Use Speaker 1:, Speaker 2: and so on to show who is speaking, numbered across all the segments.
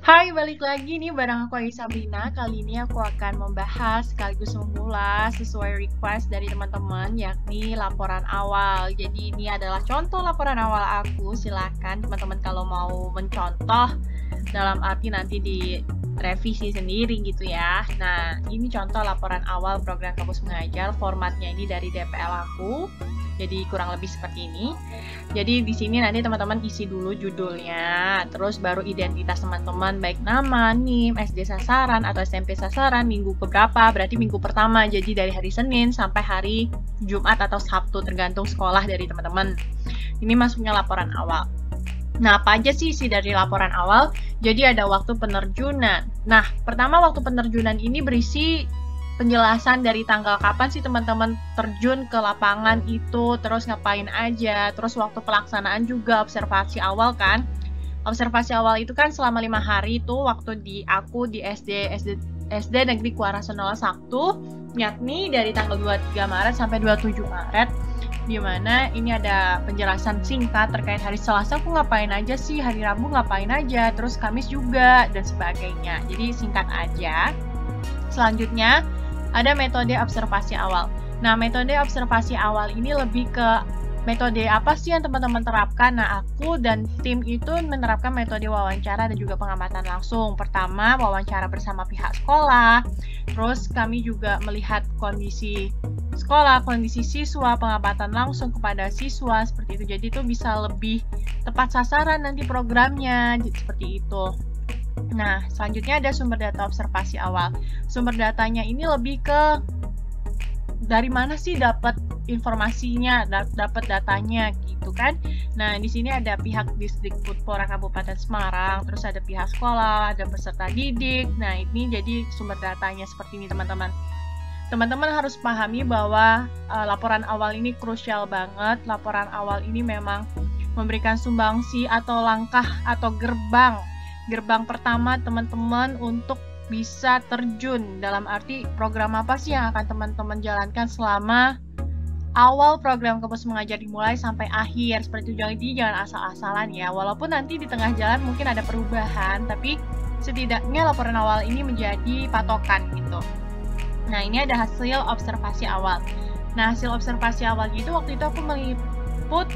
Speaker 1: Hai, balik lagi nih bareng aku Ais Sabrina. Kali ini aku akan membahas sekaligus mengulas sesuai request dari teman-teman, yakni laporan awal. Jadi ini adalah contoh laporan awal aku. Silahkan teman-teman kalau mau mencontoh, dalam arti nanti di revisi sendiri gitu ya. Nah, ini contoh laporan awal program kampus mengajar. Formatnya ini dari DPL aku. Jadi kurang lebih seperti ini. Jadi di sini nanti teman-teman isi dulu judulnya, terus baru identitas teman-teman, baik nama, NIM, SD sasaran atau SMP sasaran, minggu keberapa, berarti minggu pertama. Jadi dari hari Senin sampai hari Jumat atau Sabtu, tergantung sekolah dari teman-teman. Ini masuknya laporan awal. Nah, apa aja sih isi dari laporan awal? Jadi ada waktu penerjunan. Nah, pertama waktu penerjunan ini berisi penjelasan dari tanggal kapan sih teman-teman terjun ke lapangan itu, terus ngapain aja, terus waktu pelaksanaan juga observasi awal kan. Observasi awal itu kan selama 5 hari itu waktu di SD Negeri Kuarasenola 1, yakni dari tanggal 23 Maret sampai 27 Maret. Di mana ini ada penjelasan singkat terkait hari Selasa aku ngapain aja sih, hari Rabu ngapain aja, terus Kamis juga, dan sebagainya. Jadi singkat aja. Selanjutnya ada metode observasi awal. Nah, metode observasi awal ini lebih ke metode apa sih yang teman-teman terapkan. Nah, aku dan tim itu menerapkan metode wawancara dan juga pengamatan langsung. Pertama, wawancara bersama pihak sekolah. Terus kami juga melihat kondisi sekolah, kondisi siswa, pengamatan langsung kepada siswa, seperti itu. Jadi itu bisa lebih tepat sasaran nanti programnya, seperti itu. Nah, selanjutnya ada sumber data observasi awal. Sumber datanya ini lebih ke dari mana sih dapat informasinya, dapat datanya gitu kan. Nah, di sini ada pihak Disdikbudpora Kabupaten Semarang, terus ada pihak sekolah, ada peserta didik. Nah, ini jadi sumber datanya seperti ini teman-teman. Teman-teman harus pahami bahwa laporan awal ini krusial banget. Laporan awal ini memang memberikan sumbangsi atau langkah atau gerbang pertama teman-teman untuk bisa terjun, dalam arti program apa sih yang akan teman-teman jalankan selama awal program kampus mengajar dimulai sampai akhir, seperti itu. Jadi jangan asal-asalan ya, walaupun nanti di tengah jalan mungkin ada perubahan, tapi setidaknya laporan awal ini menjadi patokan gitu. Nah, ini ada hasil observasi awal. Nah, hasil observasi awal itu waktu itu aku meliput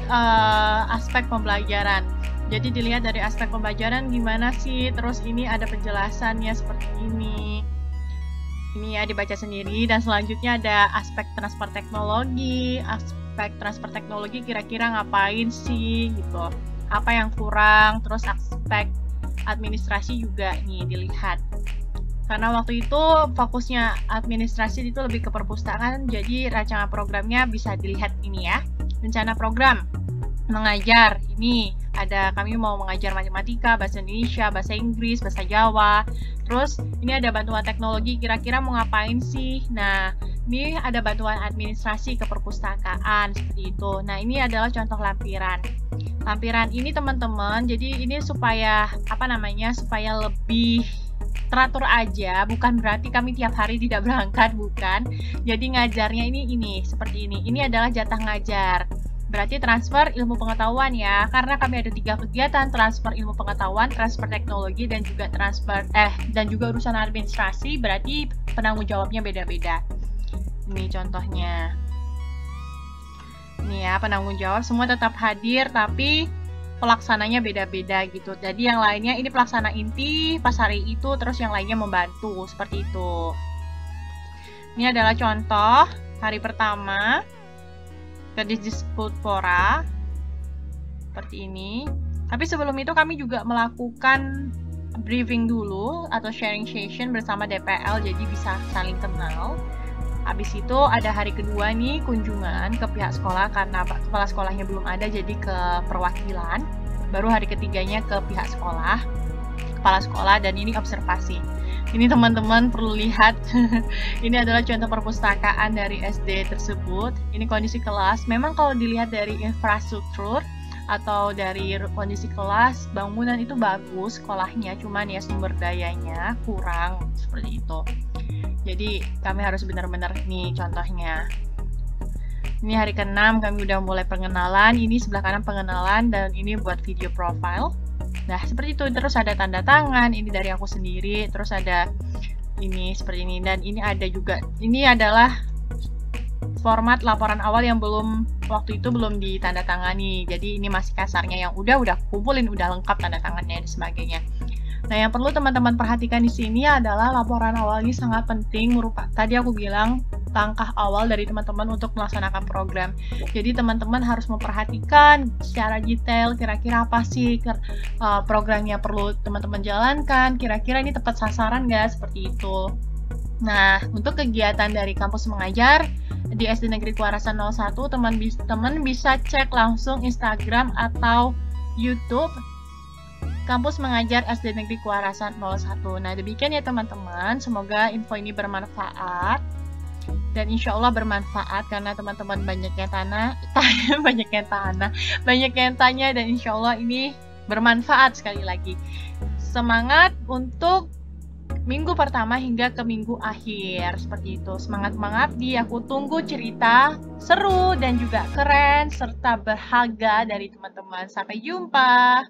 Speaker 1: aspek pembelajaran. Jadi dilihat dari aspek pembelajaran gimana sih, terus ini ada penjelasannya seperti ini. Ini ya dibaca sendiri, dan selanjutnya ada aspek transfer teknologi. Aspek transfer teknologi kira-kira ngapain sih gitu. Apa yang kurang, terus aspek administrasi juga nih dilihat. Karena waktu itu fokusnya administrasi itu lebih ke perpustakaan, jadi rancangan programnya bisa dilihat ini ya. Rencana program mengajar, ini ada kami mau mengajar matematika, bahasa Indonesia, bahasa Inggris, bahasa Jawa. Terus ini ada bantuan teknologi, kira-kira mau ngapain sih? Nah, ini ada bantuan administrasi ke perpustakaan, seperti itu. Nah, ini adalah contoh lampiran. Lampiran ini teman-teman, jadi ini supaya supaya lebih teratur aja, bukan berarti kami tiap hari tidak berangkat, bukan. Jadi ngajarnya ini seperti ini. Ini adalah jatah ngajar. Berarti transfer ilmu pengetahuan ya, karena kami ada 3 kegiatan, transfer ilmu pengetahuan, transfer teknologi, dan juga urusan administrasi, berarti penanggung jawabnya beda-beda. Ini contohnya. Ini ya, penanggung jawab semua tetap hadir, tapi pelaksananya beda-beda gitu. Jadi yang lainnya ini pelaksana inti pas hari itu, terus yang lainnya membantu, seperti itu. Ini adalah contoh hari pertama ke Disdikbudpora seperti ini. Tapi sebelum itu kami juga melakukan briefing dulu atau sharing session bersama DPL, jadi bisa saling kenal. Habis itu ada hari kedua nih kunjungan ke pihak sekolah, karena kepala sekolahnya belum ada, jadi ke perwakilan. Baru hari ketiganya ke pihak sekolah, kepala sekolah, dan ini observasi. Ini teman-teman perlu lihat, ini adalah contoh perpustakaan dari SD tersebut. Ini kondisi kelas. Memang kalau dilihat dari infrastruktur atau dari kondisi kelas, bangunan itu bagus sekolahnya, cuman ya sumber dayanya kurang, seperti itu. Jadi kami harus benar-benar nih contohnya. Ini hari ke-6 kami udah mulai pengenalan. Ini sebelah kanan pengenalan, dan ini buat video profile. Nah, seperti itu. Terus ada tanda tangan, ini dari aku sendiri. Terus ada ini seperti ini, dan ini ada juga, ini adalah format laporan awal yang waktu itu belum ditandatangani. Jadi ini masih kasarnya, yang udah kumpulin, udah lengkap tanda tangannya dan sebagainya. Nah, yang perlu teman-teman perhatikan di sini adalah laporan awal ini sangat penting, tadi aku bilang langkah awal dari teman-teman untuk melaksanakan program. Jadi teman-teman harus memperhatikan secara detail kira-kira apa sih programnya perlu teman-teman jalankan, kira-kira ini tepat sasaran nggak, seperti itu. Nah, untuk kegiatan dari kampus mengajar di SD Negeri Kuarasan 01, teman bisa cek langsung Instagram atau YouTube Kampus Mengajar SD Negeri Kuarasan 01. Nah, demikian ya teman-teman. Semoga info ini bermanfaat. Dan insya Allah bermanfaat karena teman-teman banyak yang tanya, dan insya Allah ini bermanfaat sekali lagi. Semangat untuk minggu pertama hingga ke minggu akhir, seperti itu. Semangat aku tunggu cerita seru dan juga keren serta berharga dari teman-teman. Sampai jumpa.